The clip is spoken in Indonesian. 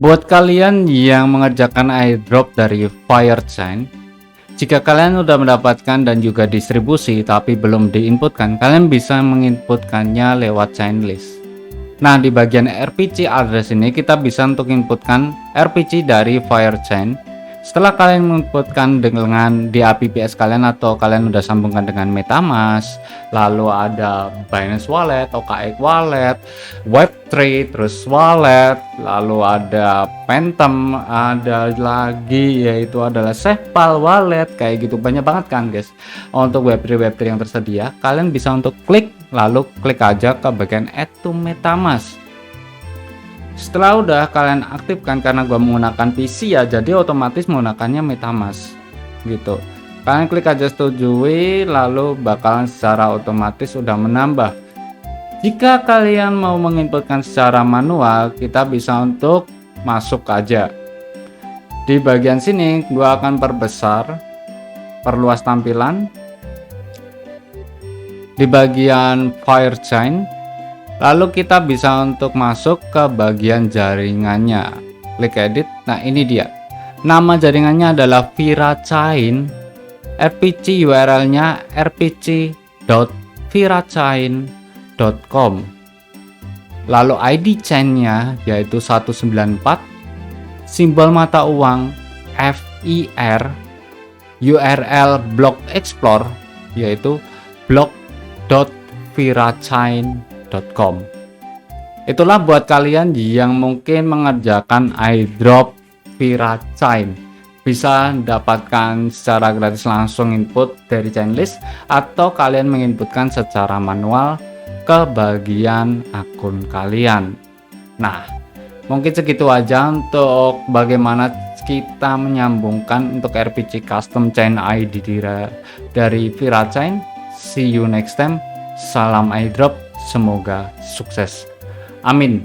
Buat kalian yang mengerjakan airdrop dari Firechain, jika kalian udah mendapatkan dan juga distribusi tapi belum diinputkan, kalian bisa menginputkannya lewat chainlist. Nah, di bagian RPC address ini kita bisa untuk inputkan RPC dari Firechain. Setelah kalian menginputkan dengan di APPS kalian atau kalian udah sambungkan dengan MetaMask, lalu ada Binance Wallet, OKX Wallet, Web3, terus Wallet, lalu ada Phantom, ada lagi yaitu adalah Sepal Wallet, kayak gitu banyak banget kan guys. Untuk Web3 yang tersedia, kalian bisa untuk klik, lalu klik aja ke bagian Add to MetaMask. Setelah udah kalian aktifkan, karena gua menggunakan PC ya, jadi otomatis menggunakannya MetaMask gitu. Kalian klik aja setujui, lalu bakalan secara otomatis udah menambah. Jika kalian mau menginputkan secara manual, kita bisa untuk masuk aja. Di bagian sini gua akan perbesar, perluas tampilan. Di bagian Firechain, lalu kita bisa untuk masuk ke bagian jaringannya, klik edit. Nah, ini dia, nama jaringannya adalah Firechain, RPC URL nya rpc.firechain.com, lalu ID chain nya yaitu 194, simbol mata uang FIR, URL block explore yaitu block.firechain.com. Itulah buat kalian yang mungkin mengerjakan airdrop Firechain, bisa dapatkan secara gratis langsung input dari chainlist, atau kalian menginputkan secara manual ke bagian akun kalian. Nah, mungkin segitu aja untuk bagaimana kita menyambungkan untuk RPC custom chain ID dari Firechain. See you next time. Salam airdrop, semoga sukses. Amin.